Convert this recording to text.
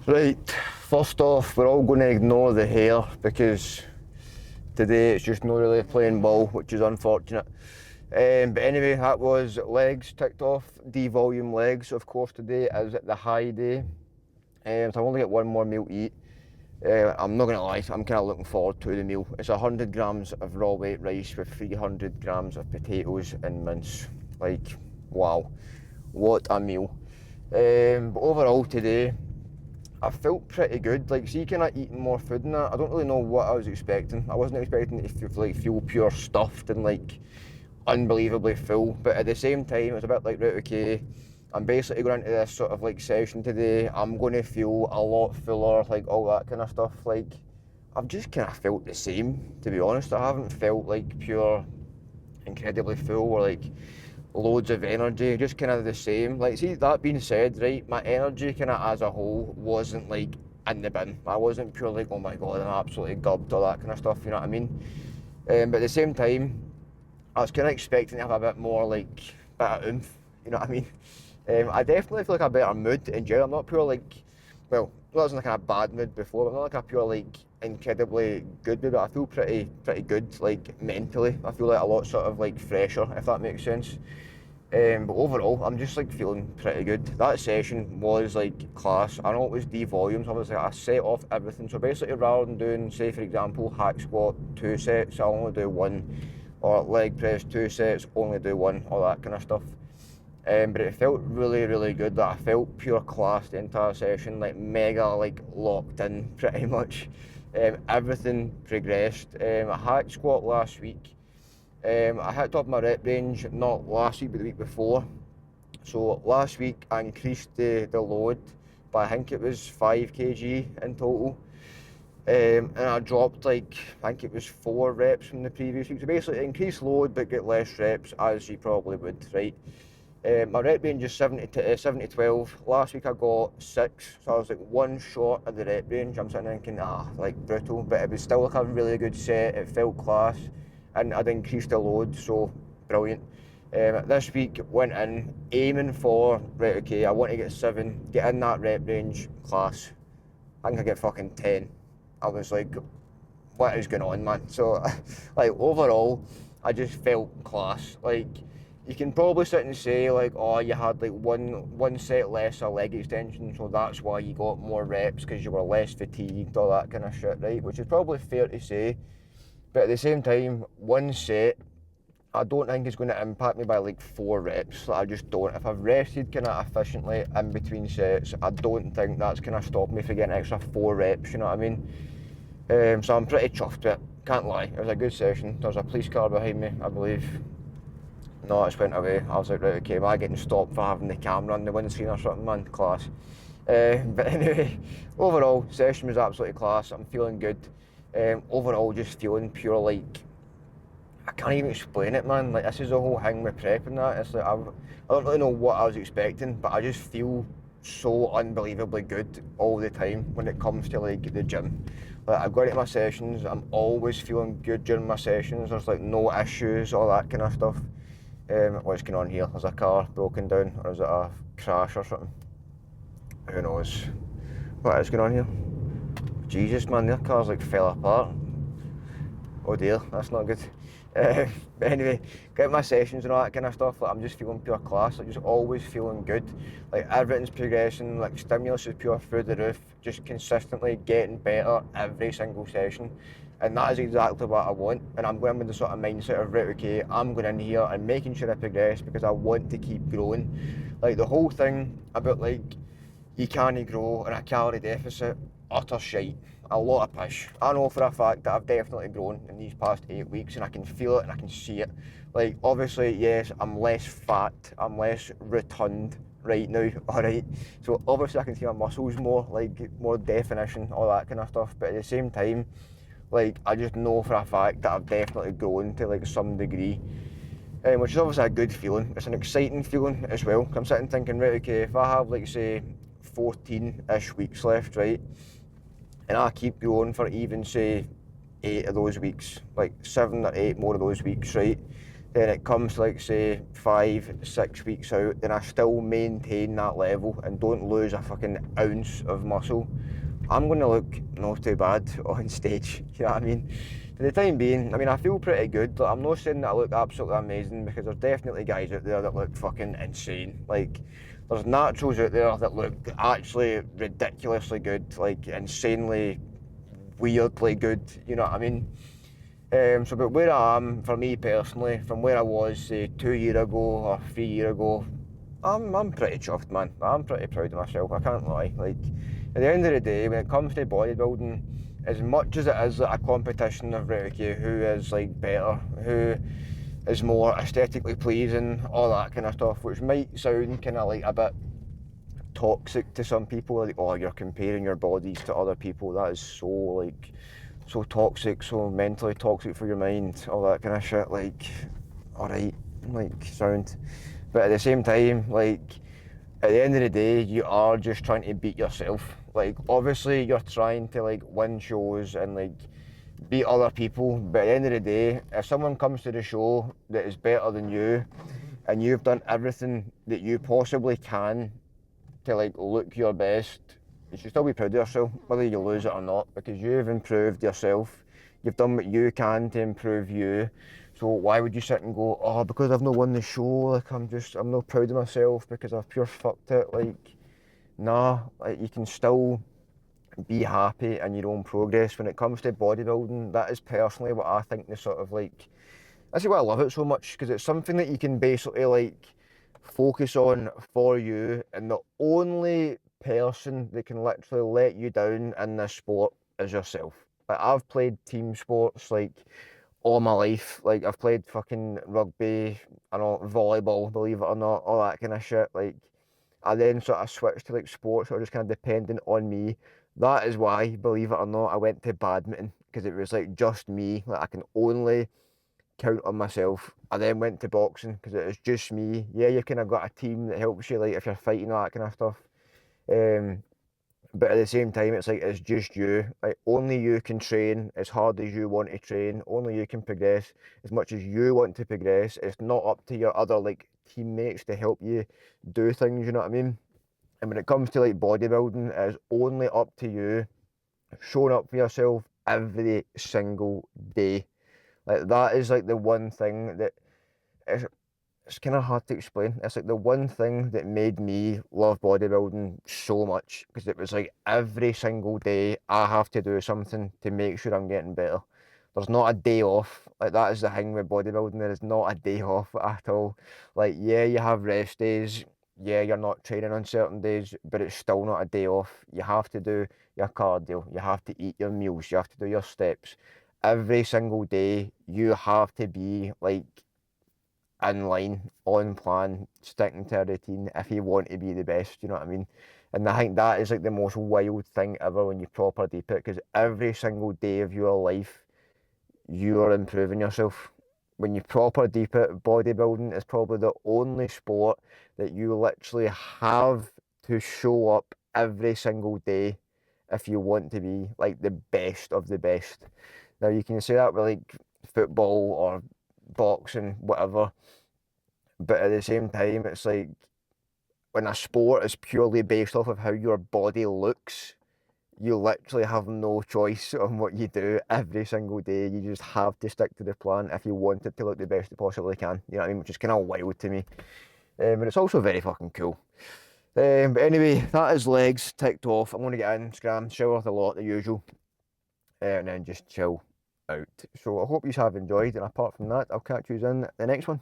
Right, first off, we're all going to ignore the hair because today it's just not really playing ball, which is unfortunate. But anyway, that was legs ticked off, devolume legs. Of course, today is the high day, so I've only got one more meal to eat. I'm not going to lie, I'm kind of looking forward to the meal. It's 100 grams of raw white rice with 300 grams of potatoes and mince. Like, wow, what a meal. But overall today, I felt pretty good. Like, see, kind of eating more food and that, I don't really know what I was expecting. I wasn't expecting it to feel pure stuffed and like unbelievably full, but at the same time, it's a bit like, right, okay, I'm basically going into this sort of like session today, I'm going to feel a lot fuller, like all that kind of stuff. Like, I've just kind of felt the same, to be honest. I haven't felt like pure incredibly full or like loads of energy, just kind of the same. Like, see, that being said, right, my energy kind of as a whole wasn't like in the bin. I wasn't pure like, oh my god, I'm absolutely gubbed, all that kind of stuff, you know what I mean? But at the same time, I was kind of expecting to have a bit more like bit of oomph, you know what I mean? I definitely feel like a better mood in general. I'm not pure like, well, I was in like a bad mood before, but I'm not like a pure like incredibly good mood, but I feel pretty good, like mentally. I feel like a lot sort of like fresher, if that makes sense. But overall, I'm just like feeling pretty good. That session was like class. I know it was D volumes, obviously I set off everything. So basically, rather than doing, say for example, hack squat 2 sets, I only do 1, or leg press 2 sets, only do 1, all that kind of stuff. But it felt really good. That I felt pure class the entire session, like mega like locked in pretty much. Everything progressed. I hack squat last week. I hit up my rep range, not last week but the week before. So last week I increased the load by, I think it was 5 kg in total. And I dropped like, I think it was 4 reps from the previous week. So basically increase load but get less reps, as you probably would, right? My rep range is 70-12. Last week I got 6, so I was like 1 short of the rep range. I'm sitting thinking, like brutal, but it was still like a really good set. It felt class, and I'd increased the load, so brilliant. This week went in aiming for, right, okay, I want to get 7, get in that rep range, class. I think I get fucking 10. I was like, what is going on, man? So, like, overall, I just felt class. Like, you can probably sit and say like, oh, you had like one set less of leg extension, so that's why you got more reps because you were less fatigued, all that kind of shit, right? Which is probably fair to say, but at the same time, 1 set, I don't think it's going to impact me by like 4 reps. Like, I just don't. If I've rested kind of efficiently in between sets, I don't think that's going to stop me from getting an extra 4 reps, you know what I mean? So I'm pretty chuffed with it, can't lie. It was a good session. There was a police car behind me, I believe. No, it just went away. I was like, right, okay, am I getting stopped for having the camera on the windscreen or something, man? Class. But anyway, overall, session was absolutely class. I'm feeling good. Overall, just feeling pure like, I can't even explain it, man. Like, this is the whole thing with prep and that. It's like, I don't really know what I was expecting, but I just feel so unbelievably good all the time when it comes to like the gym. Like, I go into my sessions, I'm always feeling good during my sessions. There's like no issues, all that kind of stuff. What's going on here? There's a car broken down, or is it a crash or something? Who knows? What is going on here? Jesus, man, their car's like fell apart. Oh dear, that's not good. But anyway, get my sessions and all that kind of stuff. Like, I'm just feeling pure class. Like, just always feeling good. Like, everything's progressing. Like, stimulus is pure through the roof. Just consistently getting better every single session. And that is exactly what I want. And I'm going with the sort of mindset of, right, okay, I'm going in here and making sure I progress because I want to keep growing. Like, the whole thing about like, you can't grow in a calorie deficit, utter shite. A lot of pish. I know for a fact that I've definitely grown in these past 8 weeks, and I can feel it and I can see it. Like, obviously, yes, I'm less fat, I'm less rotund right now, alright? So obviously I can see my muscles more, like more definition, all that kind of stuff, but at the same time, like, I just know for a fact that I've definitely grown to like some degree. Which is obviously a good feeling. It's an exciting feeling as well. I'm sitting thinking, right, okay, if I have like say 14-ish weeks left, right, and I keep going for even say 8 of those weeks, like 7 or 8 more of those weeks, right, then it comes to like say 5-6 weeks out, then I still maintain that level and don't lose a fucking ounce of muscle, I'm going to look not too bad on stage, you know what I mean? For the time being, I mean, I feel pretty good. Like, I'm not saying that I look absolutely amazing, because there's definitely guys out there that look fucking insane. Like, there's naturals out there that look actually ridiculously good, like insanely weirdly good, you know what I mean? So but where I am, for me personally, from where I was say 2 years ago or 3 years ago, I'm pretty chuffed, man. I'm pretty proud of myself, I can't lie. Like, at the end of the day, when it comes to bodybuilding, as much as it is like a competition of, right, okay, who is like better, who is more aesthetically pleasing, all that kind of stuff, which might sound kind of like a bit toxic to some people, like, oh, you're comparing your bodies to other people, that is so like so toxic, so mentally toxic for your mind, all that kind of shit. Like, alright, like, sound. But at the same time, like, at the end of the day, you are just trying to beat yourself. Like, obviously you're trying to like win shows and like beat other people, but at the end of the day, if someone comes to the show that is better than you and you've done everything that you possibly can to like look your best, you should still be proud of yourself, whether you lose it or not, because you've improved yourself. You've done what you can to improve you. So why would you sit and go, oh, because I've not won the show, like I'm not proud of myself because I've pure fucked it? Like, nah, like you can still be happy in your own progress. When it comes to bodybuilding, that is personally what I think the sort of like, that's why I love it so much, because it's something that you can basically like focus on for you, and the only person that can literally let you down in this sport is yourself. Like, I've played team sports like all my life. Like, I've played fucking rugby, I know, volleyball, believe it or not, all that kind of shit. Like, I then sort of switched to like sports that are just kind of dependent on me. That is why, believe it or not, I went to badminton, because it was like just me. Like, I can only count on myself. I then went to boxing because it was just me. Yeah, you kind of got a team that helps you, like if you're fighting, all that kind of stuff. Um, but at the same time, it's like it's just you. Like, only you can train as hard as you want to train. Only you can progress as much as you want to progress. It's not up to your other like teammates to help you do things. You know what I mean? And when it comes to like bodybuilding, it is only up to you showing up for yourself every single day. Like, that is like the one thing that it's, it's kind of hard to explain. It's like the one thing that made me love bodybuilding so much, because it was like every single day I have to do something to make sure I'm getting better. There's not a day off. Like, that is the thing with bodybuilding. There is not a day off at all. Like, yeah, you have rest days. Yeah, you're not training on certain days, but it's still not a day off. You have to do your cardio. You have to eat your meals. You have to do your steps. Every single day, you have to be like in line, on plan, sticking to a routine if you want to be the best, you know what I mean? And I think that is like the most wild thing ever when you proper deep it, because every single day of your life, you are improving yourself. When you proper deep it, bodybuilding is probably the only sport that you literally have to show up every single day if you want to be like the best of the best. Now, you can say that with like football or boxing, whatever, but at the same time, it's like when a sport is purely based off of how your body looks, you literally have no choice on what you do every single day. You just have to stick to the plan if you want it to look the best it possibly can. You know what I mean? Which is kind of wild to me. But it's also very fucking cool. But anyway, that is legs ticked off. I'm going to get in, scram, shower a lot, the usual, and then just chill out. So I hope you have enjoyed, and apart from that, I'll catch you in the next one.